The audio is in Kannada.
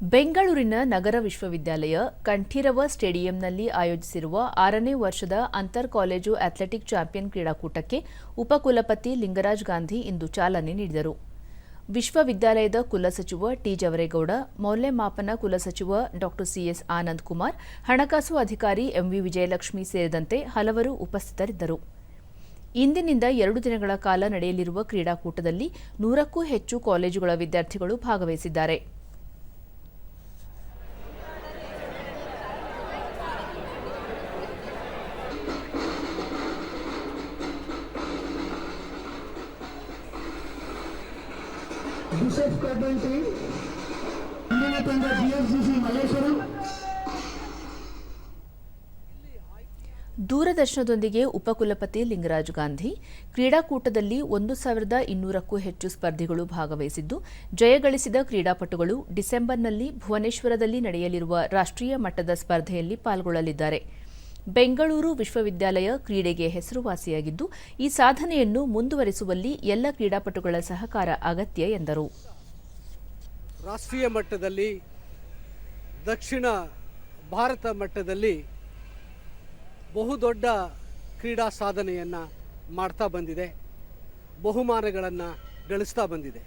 ಬೆಂಗಳೂರಿನ ನಗರ ವಿಶ್ವವಿದ್ಯಾಲಯ ಕಂಠೀರವ ಸ್ಟೇಡಿಯಂನಲ್ಲಿ ಆಯೋಜಿಸಿರುವ 6ನೇ ವರ್ಷದ ಅಂತರ್ ಕಾಲೇಜು ಅಥ್ಲೆಟಿಕ್ ಚಾಂಪಿಯನ್ ಕ್ರೀಡಾಕೂಟಕ್ಕೆ ಉಪಕುಲಪತಿ ಲಿಂಗರಾಜ್ ಗಾಂಧಿ ಇಂದು ಚಾಲನೆ ನೀಡಿದರು. ವಿಶ್ವವಿದ್ಯಾಲಯದ ಕುಲಸಚಿವ ಟಿ. ಜವರೇಗೌಡ, ಮೌಲ್ಯಮಾಪನ ಕುಲಸಚಿವ ಡಾ. ಸಿಎಸ್ ಆನಂದ್ ಕುಮಾರ್, ಹಣಕಾಸು ಅಧಿಕಾರಿ ಎಂವಿ ವಿಜಯಲಕ್ಷ್ಮಿ ಸೇರಿದಂತೆ ಹಲವರು ಉಪಸ್ಥಿತರಿದ್ದರು. ಇಂದಿನಿಂದ 2 ದಿನಗಳ ಕಾಲ ನಡೆಯಲಿರುವ ಕ್ರೀಡಾಕೂಟದಲ್ಲಿ 100ಕ್ಕೂ ಹೆಚ್ಚು ಕಾಲೇಜುಗಳ ವಿದ್ಯಾರ್ಥಿಗಳು ಭಾಗವಹಿಸಿದ್ದಾರೆ. ದೂರದರ್ಶನದೊಂದಿಗೆ ಉಪಕುಲಪತಿ ಲಿಂಗರಾಜ್ ಗಾಂಧಿ, ಕ್ರೀಡಾಕೂಟದಲ್ಲಿ 1200ಕ್ಕೂ ಹೆಚ್ಚು ಸ್ಪರ್ಧಿಗಳು ಭಾಗವಹಿಸಿದ್ದು, ಜಯಗಳಿಸಿದ ಕ್ರೀಡಾಪಟುಗಳು ಡಿಸೆಂಬರ್ನಲ್ಲಿ ಭುವನೇಶ್ವರದಲ್ಲಿ ನಡೆಯಲಿರುವ ರಾಷ್ಟ್ರೀಯ ಮಟ್ಟದ ಸ್ಪರ್ಧೆಯಲ್ಲಿ ಪಾಲ್ಗೊಳ್ಳಲಿದ್ದಾರೆ. ಬೆಂಗಳೂರು ವಿಶ್ವವಿದ್ಯಾಲಯ ಕ್ರೀಡೆಗೆ ಹೆಸರುವಾಸಿಯಾಗಿದ್ದು, ಈ ಸಾಧನೆಯನ್ನು ಮುಂದುವರಿಸುವಲ್ಲಿ ಎಲ್ಲ ಕ್ರೀಡಾಪಟುಗಳ ಸಹಕಾರ ಅಗತ್ಯ ಎಂದರು. ರಾಷ್ಟ್ರೀಯ ಮಟ್ಟದಲ್ಲಿ, ದಕ್ಷಿಣ ಭಾರತ ಮಟ್ಟದಲ್ಲಿ ಬಹುದೊಡ್ಡ ಕ್ರೀಡಾ ಸಾಧನೆಯನ್ನು ಮಾಡ್ತಾ ಬಂದಿದೆ, ಬಹುಮಾನಗಳನ್ನು ಗಳಿಸ್ತಾ ಬಂದಿದೆ.